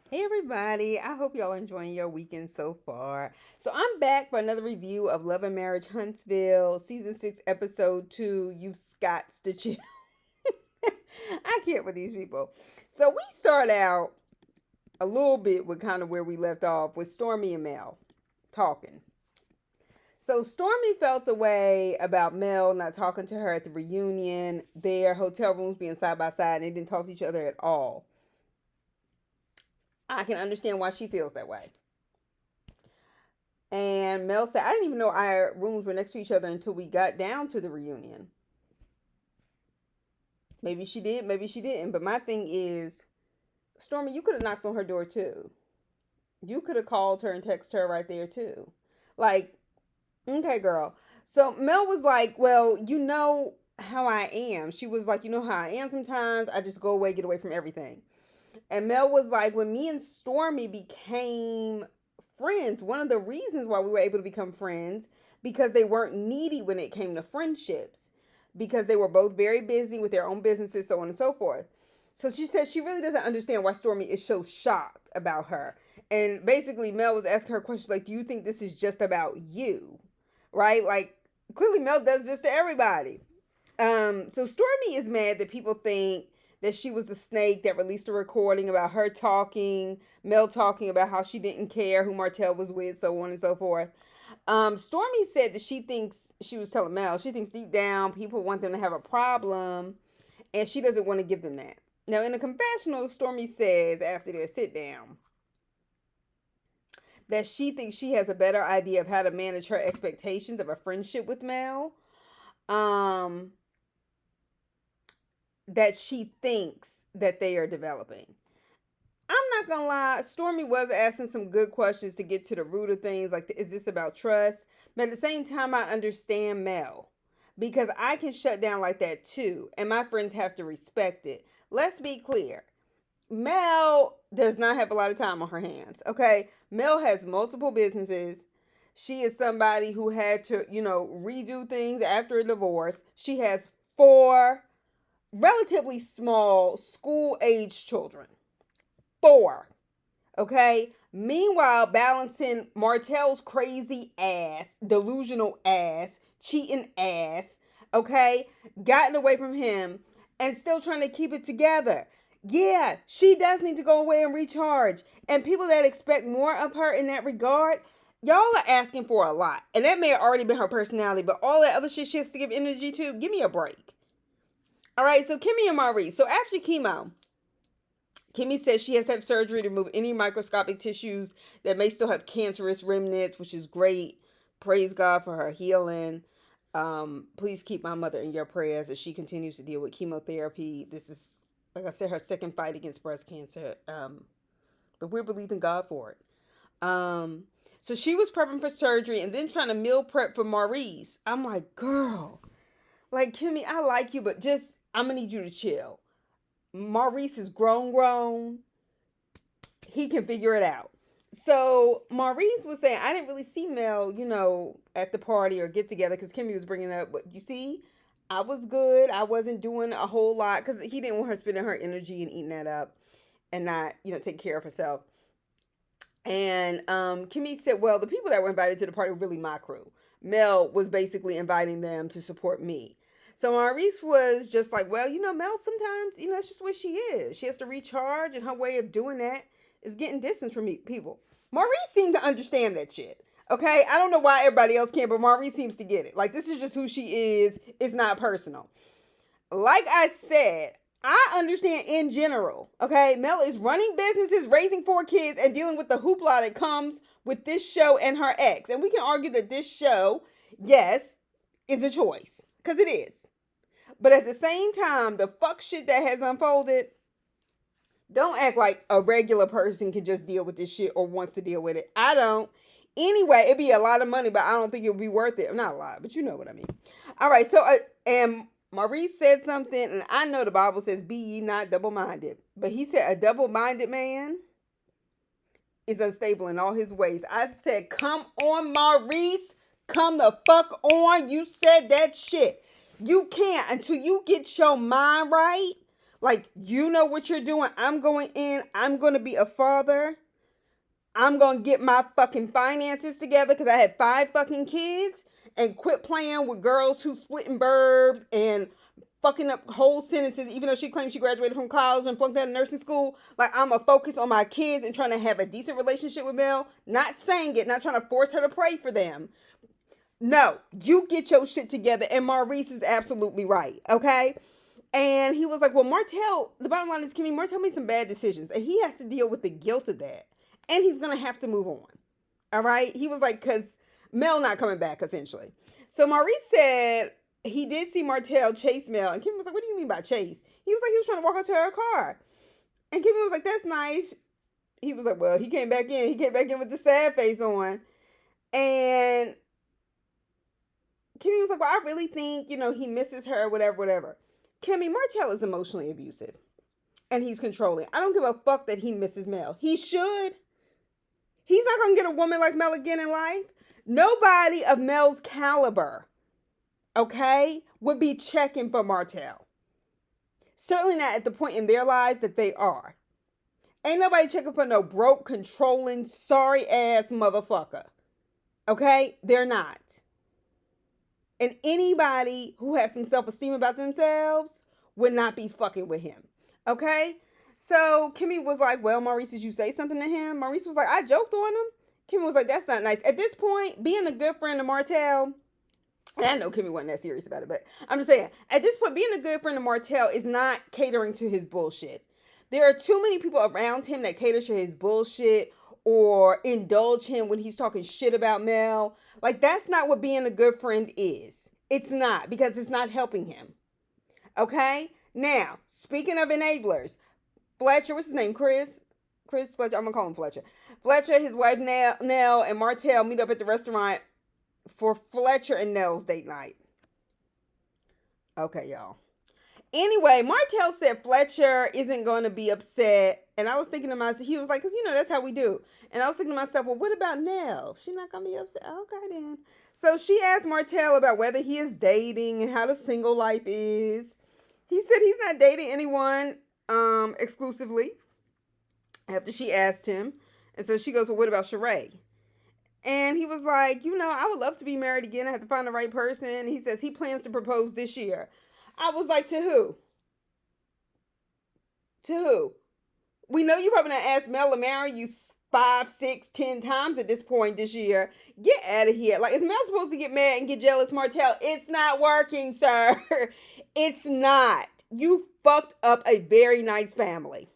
Hey everybody, I hope y'all enjoying your weekend so far. So I'm back for another review of Love and Marriage Huntsville, season 6, episode 2. You Scots to chill. I can't with these people. So we start out a little bit with kind of where we left off with Stormy and Mel talking. So Stormy felt a way about Mel not talking to her at the reunion, their hotel rooms being side by side, and they didn't talk to each other at all. I can understand why she feels that way. And Mel said, I didn't even know our rooms were next to each other until we got down to the reunion. Maybe she did, maybe she didn't. But my thing is, Stormy, you could have knocked on her door too. You could have called her and texted her right there too. Like, okay, girl. So Mel was like, well, you know how I am. She was like, you know how I am sometimes. I just go away, get away from everything. And Mel was like, when me and Stormy became friends, one of the reasons why we were able to become friends, because they weren't needy when it came to friendships, because they were both very busy with their own businesses, so on and so forth. So she said she really doesn't understand why Stormy is so shocked about her. And basically, Mel was asking her questions like, do you think this is just about you? Right? Like, clearly Mel does this to everybody. So Stormy is mad that people think that she was a snake that released a recording about her talking, Mel talking about how she didn't care who Martell was with, so on and so forth. Stormy said that she thinks, she was telling Mel, she thinks deep down people want them to have a problem and she doesn't want to give them that. Now, in the confessional, Stormy says after their sit down that she thinks she has a better idea of how to manage her expectations of a friendship with Mel. Um, that she thinks that they are developing. I'm not gonna lie, Stormy was asking some good questions to get to the root of things, like is this about trust? But at the same time, I understand Mel because I can shut down like that too, and my friends have to respect it. Let's be clear. Mel does not have a lot of time on her hands. Okay. Mel has multiple businesses. She is somebody who had to, redo things after a divorce. She has four relatively small school age children. Four. Okay. Meanwhile, balancing Martell's crazy ass, delusional ass, cheating ass, okay, gotten away from him and still trying to keep it together. Yeah, she does need to go away and recharge. And people that expect more of her in that regard, y'all are asking for a lot. And that may have already been her personality, but all that other shit she has to give energy to, give me a break. All right, so Kimmy and Maurice. So after chemo, Kimmy says she has to have surgery to remove any microscopic tissues that may still have cancerous remnants, which is great. Praise God for her healing. Please keep my mother in your prayers as she continues to deal with chemotherapy. This is, like I said, her second fight against breast cancer. But we're believing God for it. So she was prepping for surgery and then trying to meal prep for Maurice. I'm like, girl, like Kimmy, I like you, but just I'm gonna need you to chill. Maurice is grown. He can figure it out. So Maurice was saying, I didn't really see Mel, at the party or get together because Kimmy was bringing up. But you see, I was good. I wasn't doing a whole lot because he didn't want her spending her energy and eating that up and not, take care of herself. And Kimmy said, well, the people that were invited to the party were really my crew. Mel was basically inviting them to support me. So Maurice was just like, well, Mel sometimes, that's just what she is. She has to recharge, and her way of doing that is getting distance from people. Maurice seemed to understand that shit. Okay, I don't know why everybody else can't, but Maurice seems to get it. Like, this is just who she is. It's not personal. Like I said, I understand in general. Okay, Mel is running businesses, raising four kids, and dealing with the hoopla that comes with this show and her ex. And we can argue that this show, yes, is a choice because it is. But at the same time, the fuck shit that has unfolded, don't act like a regular person can just deal with this shit or wants to deal with it. I don't. Anyway, it'd be a lot of money, but I don't think it would be worth it. Not a lot, but you know what I mean. All right, so and Maurice said something, and I know the Bible says, "Be ye not double-minded," but he said a double-minded man is unstable in all his ways. I said, "Come on, Maurice, come the fuck on." You said that shit. You can't until you get your mind right. Like, you know what you're doing. I'm going in. I'm going to be a father. I'm going to get my fucking finances together because I had 5 fucking kids, and quit playing with girls who splitting verbs and fucking up whole sentences, even though she claims she graduated from college and flunked out of nursing school. Like, I'm a focus on my kids and trying to have a decent relationship with Mel. Not saying it, not trying to force her to pray for them. No, you get your shit together. And Maurice is absolutely right. Okay. And he was like, well, Martell, the bottom line is, Kimmy, Martell made some bad decisions, and he has to deal with the guilt of that. And he's going to have to move on. All right. He was like, because Mel not coming back, essentially. So Maurice said he did see Martell chase Mel. And Kimmy was like, what do you mean by chase? He was like, he was trying to walk out to her car. And Kimmy was like, that's nice. He was like, well, he came back in. He came back in with the sad face on. And Kimmy was like, well, I really think, he misses her, whatever, whatever. Kimmy, Martell is emotionally abusive. And he's controlling. I don't give a fuck that he misses Mel. He should. He's not going to get a woman like Mel again in life. Nobody of Mel's caliber, okay, would be checking for Martell. Certainly not at the point in their lives that they are. Ain't nobody checking for no broke, controlling, sorry ass motherfucker. Okay? They're not. And anybody who has some self-esteem about themselves would not be fucking with him. Okay? So Kimmy was like, well, Maurice, did you say something to him? Maurice was like, I joked on him. Kimmy was like, that's not nice. At this point, being a good friend of Martell, and I know Kimmy wasn't that serious about it, but I'm just saying, at this point, being a good friend of Martell is not catering to his bullshit. There are too many people around him that cater to his bullshit or indulge him when he's talking shit about Mel. Like, that's not what being a good friend is. It's not, because it's not helping him. Okay? Now, speaking of enablers, Fletcher, what's his name? Chris Fletcher. I'm going to call him Fletcher. Fletcher, his wife Nell, and Martell meet up at the restaurant for Fletcher and Nell's date night. Okay, y'all. Anyway, Martell said Fletcher isn't going to be upset. And I was thinking to myself, he was like, because, that's how we do. And I was thinking to myself, well, what about Nell? She's not going to be upset. Okay, then. So she asked Martell about whether he is dating and how the single life is. He said he's not dating anyone exclusively after she asked him. And so she goes, well, what about Sheree? And he was like, I would love to be married again. I have to find the right person. He says he plans to propose this year. I was like, to who? To who? We know you probably not asked Mel to marry you 5, 6, 10 times at this point this year. Get out of here. Like, is Mel supposed to get mad and get jealous, Martell? It's not working, sir. It's not. You fucked up a very nice family.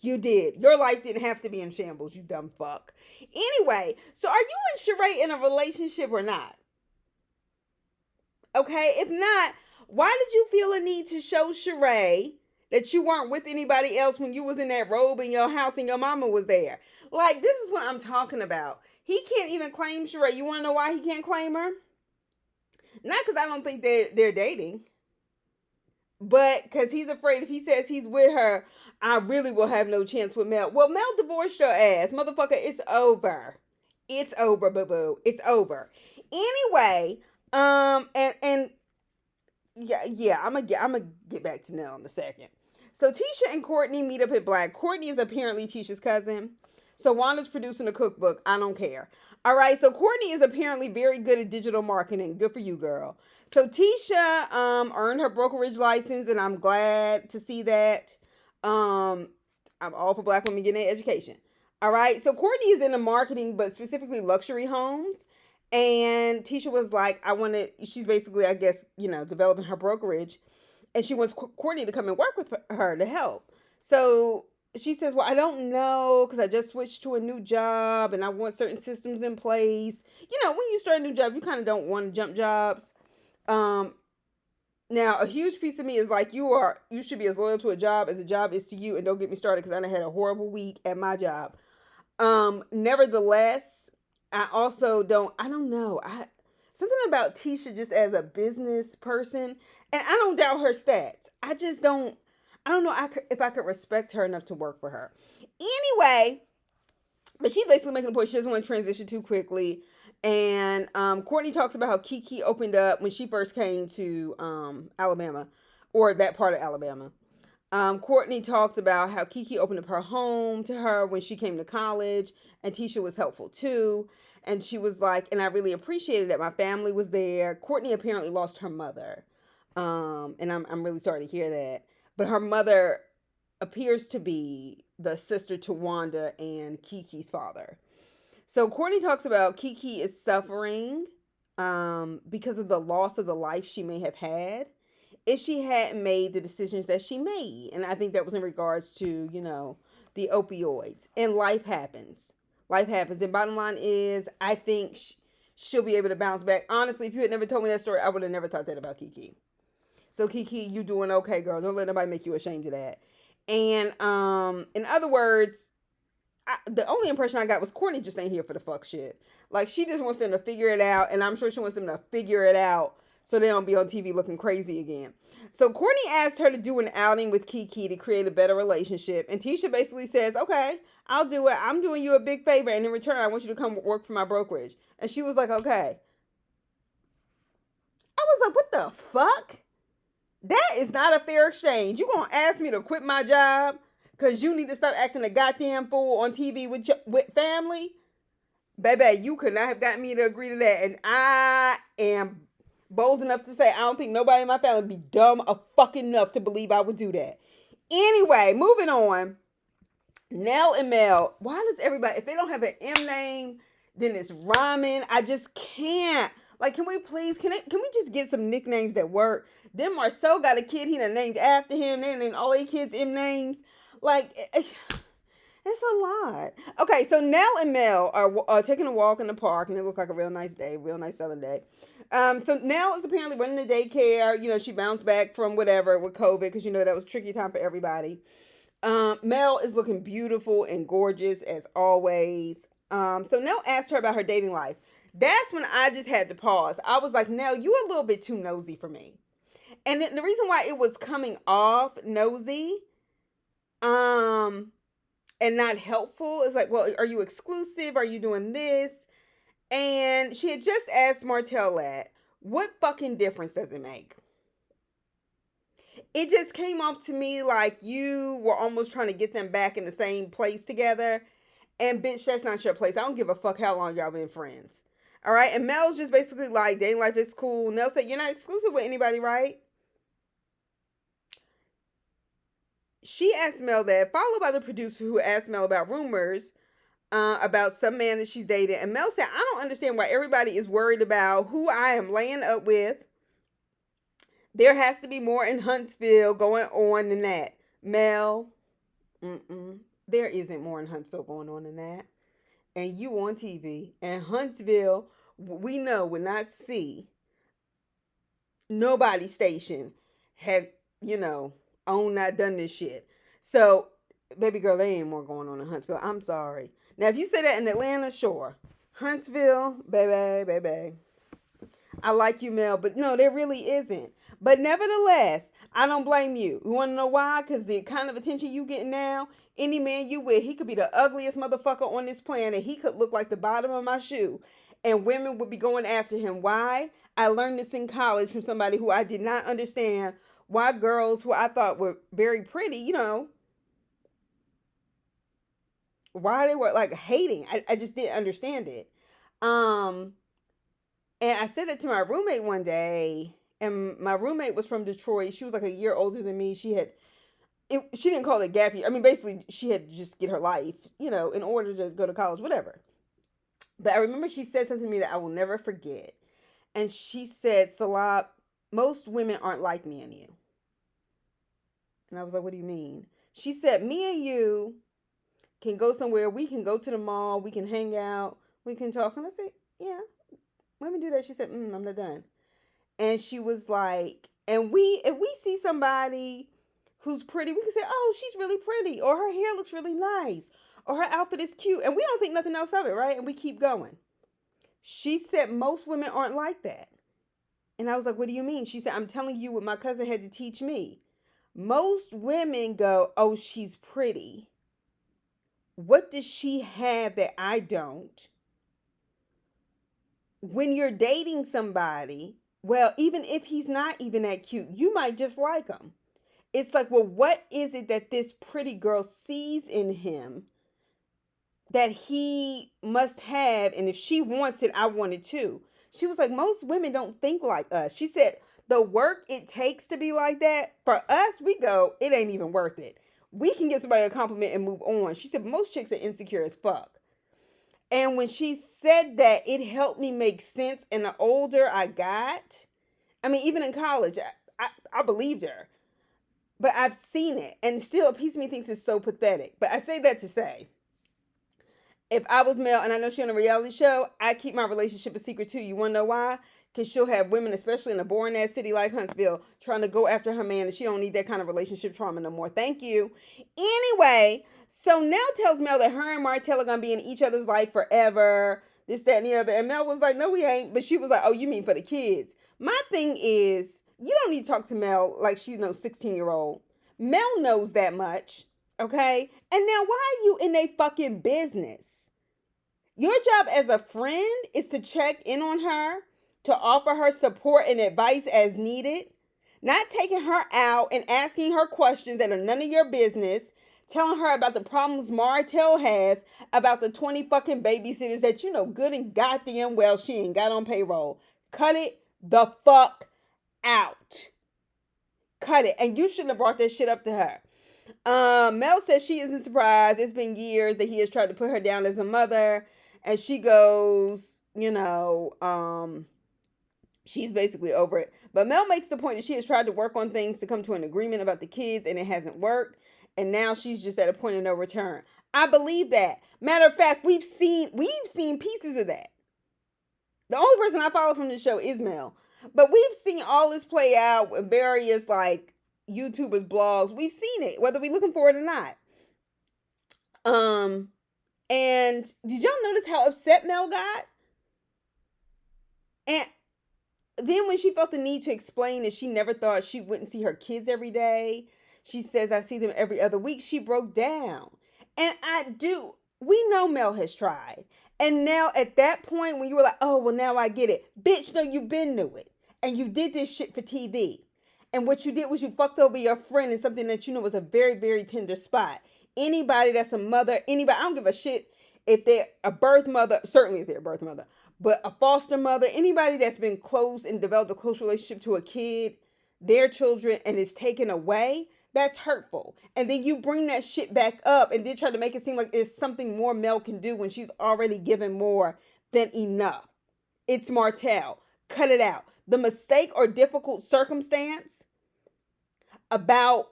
You did. Your life didn't have to be in shambles, you dumb fuck. Anyway, so are you and Sheree in a relationship or not? Okay, if not, why did you feel a need to show Sheree that you weren't with anybody else when you was in that robe in your house and your mama was there? Like, this is what I'm talking about. He can't even claim Sheree. You want to know why he can't claim her? Not because I don't think they're dating, but because he's afraid if he says he's with her, I really will have no chance with Mel. Well, Mel divorced your ass. Motherfucker, it's over. It's over, boo-boo. It's over. Anyway, and yeah, I'm gonna get back to Nell in a second. So Tisha and Courtney meet up at Black. Courtney is apparently Tisha's cousin. So Wanda's producing a cookbook. I don't care. All right, so Courtney is apparently very good at digital marketing. Good for you, girl. So Tisha earned her brokerage license, and I'm glad to see that. I'm all for Black women getting their education. All right, so Courtney is into marketing, but specifically luxury homes. And Tisha was like, she's basically, I guess, developing her brokerage. And she wants Courtney to come and work with her to help. So she says, well, I don't know, because I just switched to a new job and I want certain systems in place. When you start a new job, you kind of don't want to jump jobs. Now, a huge piece of me is like, you should be as loyal to a job as a job is to you. And don't get me started, because I done had a horrible week at my job. Nevertheless, I don't know. Something about Tisha just as a business person, and I don't doubt her stats. I don't know if I could respect her enough to work for her. Anyway, but she's basically making a point. She doesn't want to transition too quickly. And Courtney talks about how Kiki opened up when she first came to Alabama, or that part of Alabama. Courtney talked about how Kiki opened up her home to her when she came to college, and Tisha was helpful too. And she was like, and I really appreciated that my family was there. Courtney apparently lost her mother, and I'm really sorry to hear that. But her mother appears to be the sister to Wanda and Kiki's father. So Courtney talks about Kiki is suffering because of the loss of the life she may have had if she hadn't made the decisions that she made. And I think that was in regards to, the opioids. And life happens. Life happens. And bottom line is, I think she'll be able to bounce back. Honestly, if you had never told me that story, I would have never thought that about Kiki. So Kiki, you doing okay, girl. Don't let nobody make you ashamed of that. And in other words, the only impression I got was Courtney just ain't here for the fuck shit. Like, she just wants them to figure it out, and I'm sure she wants them to figure it out so they don't be on TV looking crazy again. So Courtney asked her to do an outing with Kiki to create a better relationship, and Tisha basically says, "Okay, I'll do it. I'm doing you a big favor, and in return, I want you to come work for my brokerage." And she was like, "Okay." I was like, "What the fuck? That is not a fair exchange. You gonna ask me to quit my job because you need to stop acting a goddamn fool on TV with family? Baby, you could not have gotten me to agree to that. And I am bold enough to say I don't think nobody in my family would be dumb or fucking enough to believe I would do that. Anyway, moving on. Nell and Mel. Why does everybody, if they don't have an M name, then it's rhyming? I just can't. Like, can we please, can we just get some nicknames that work? Then Marcel got a kid he done named after him. They named all their kids M names. Like, it's a lot. Okay, so Nell and Mel are taking a walk in the park, and it looked like a real nice day, real nice southern day. So Nell is apparently running the daycare. She bounced back from whatever with COVID because that was a tricky time for everybody. Mel is looking beautiful and gorgeous as always. So Nell asked her about her dating life. That's when I just had to pause. I was like, Nell, you a little bit too nosy for me. And the reason why it was coming off nosy, and not helpful is like, well, are you exclusive? Are you doing this? And she had just asked Martell that, what fucking difference does it make? It just came off to me like you were almost trying to get them back in the same place together. And bitch, that's not your place. I don't give a fuck how long y'all been friends. All right. And Mel's just basically like, dating life is cool. Nell said, you're not exclusive with anybody, right? She asked Mel that, followed by the producer who asked Mel about rumors about some man that she's dated. And Mel said, I don't understand why everybody is worried about who I am laying up with. There has to be more in Huntsville going on than that. Mel, there isn't more in Huntsville going on than that. And you on TV. And Huntsville, we know, would not see nobody station had, owned not done this shit. So, baby girl, there ain't more going on in Huntsville. I'm sorry. Now, if you say that in Atlanta, sure. Huntsville, baby. I like you, Mel, but no, there really isn't. But nevertheless, I don't blame you. You want to know why? Because the kind of attention you get now, any man you with, he could be the ugliest motherfucker on this planet. He could look like the bottom of my shoe. And women would be going after him. Why? I learned this in college from somebody who I did not understand why girls who I thought were very pretty, why they were like hating. I just didn't understand it. And I said it to my roommate one day, and my roommate was from Detroit. She was like a year older than me. She didn't call it gap year. I mean, basically, she had to just get her life, in order to go to college, whatever. But I remember she said something to me that I will never forget. And she said, Salab, most women aren't like me and you. And I was like, what do you mean? She said, me and you can go somewhere. We can go to the mall. We can hang out. We can talk. And I said, yeah, women do that. She said, I'm not done. And she was like, and if we see somebody who's pretty, we can say, oh, she's really pretty, or her hair looks really nice, or her outfit is cute, and we don't think nothing else of it, right? And we keep going. She said most women aren't like that. And I was like, what do you mean? She said, I'm telling you what my cousin had to teach me. Most women go, oh, she's pretty. What does she have that I don't? When you're dating somebody, well, even if he's not even that cute, you might just like him. it's like, well, what is it that this pretty girl sees in him that he must have? And if she wants it, I want it too. She was like, most women don't think like us. She said, the work it takes to be like that, for us, we go, it ain't even worth it. We can give somebody a compliment and move on. She said, most chicks are insecure as fuck. And when she said that, it helped me make sense. And the older I got, I mean, even in college, I believed her. But I've seen it. And still, a piece of me thinks it's so pathetic. But I say that to say, if I was male and I know she's on a reality show, I keep my relationship a secret too. You want to know why? Because she'll have women, especially in a boring ass city like Huntsville, trying to go after her man, and she don't need that kind of relationship trauma no more. Thank you. Anyway, so Nell tells Mel that her and Martell are gonna be in each other's life forever. This, that, and the other. And Mel was like, "No, we ain't." But she was like, "Oh, you mean for the kids?" My thing is, you don't need to talk to Mel like she's no 16-year-old. Mel knows that much, okay? And now, why are you in a fucking business? Your job as a friend is to check in on her, to offer her support and advice as needed, not taking her out and asking her questions that are none of your business, telling her about the problems Martell has, about the 20 fucking babysitters that you know good and goddamn well she ain't got on payroll. Cut it the fuck out. Cut it. And you shouldn't have brought that shit up to her. Mel says she isn't surprised. It's been years that he has tried to put her down as a mother. And she goes, she's basically over it. But Mel makes the point that she has tried to work on things to come to an agreement about the kids and it hasn't worked. And now she's just at a point of no return. I believe that. Matter of fact, we've seen pieces of that. The only person I follow from the show is Mel. But we've seen all this play out with various like YouTubers, blogs. We've seen it, whether we're looking for it or not. And did y'all notice how upset Mel got? And then when she felt the need to explain that she never thought she wouldn't see her kids every day, she says, I see them every other week, she broke down. And we know Mel has tried. And now at that point, when you were like, oh, well, now I get it. Bitch, no, you've been knew it. And you did this shit for TV. And what you did was you fucked over your friend in something that you know was a very, very tender spot. Anybody that's a mother, anybody, I don't give a shit if they're a birth mother, certainly if they're a birth mother, but a foster mother, anybody that's been close and developed a close relationship to a kid, their children, and is taken away, that's hurtful. And then you bring that shit back up and then try to make it seem like there's something more Mel can do when she's already given more than enough. It's Martell. Cut it out. The mistake or difficult circumstance about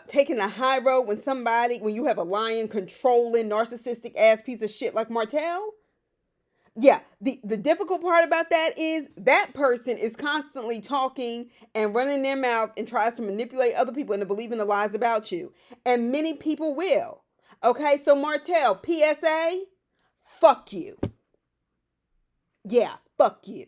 taking a high road when you have a lying, controlling, narcissistic ass piece of shit like Martell. Yeah, the difficult part about that is that person is constantly talking and running their mouth and tries to manipulate other people into believing the lies about you. And many people will. Okay, so Martell, PSA, fuck you. Yeah, fuck you.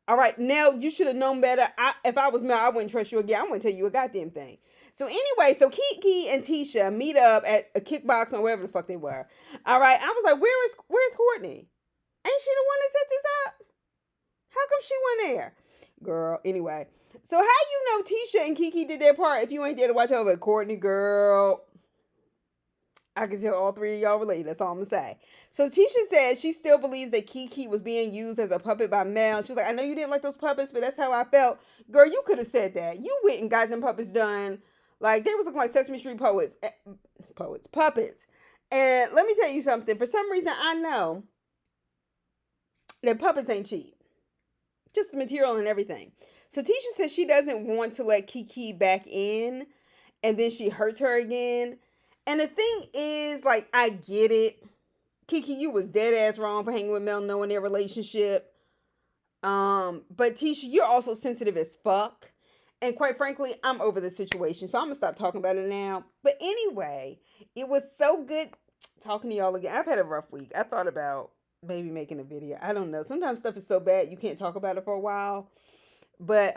All right, now you should have known better. If I was Mel, I wouldn't trust you again. I wouldn't tell you a goddamn thing. So anyway, so Kiki and Tisha meet up at a kickbox or wherever the fuck they were. All right, I was like, where's Courtney? Ain't she the one that set this up? How come she went there? Girl, anyway. So how you know Tisha and Kiki did their part if you ain't there to watch over Courtney, girl? I can tell all three of y'all relate. That's all I'm going to say. So Tisha said she still believes that Kiki was being used as a puppet by Mel. She was like, I know you didn't like those puppets, but that's how I felt. Girl, you could have said that. You went and got them puppets done. Like, they was looking like Sesame Street puppets. And let me tell you something. For some reason, I know that puppets ain't cheap. Just the material and everything. So Tisha says she doesn't want to let Kiki back in, and then she hurts her again. And the thing is, like, I get it. Kiki, you was dead ass wrong for hanging with Mel, knowing their relationship. But Tisha, you're also sensitive as fuck. And quite frankly, I'm over the situation. So I'm gonna stop talking about it now. But anyway, it was so good talking to y'all again. I've had a rough week. I thought about maybe making a video. I don't know. Sometimes stuff is so bad you can't talk about it for a while. But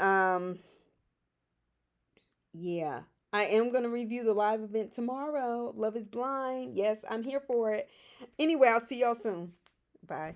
yeah. I am going to review the live event tomorrow. Love is Blind. Yes, I'm here for it. Anyway, I'll see y'all soon. Bye.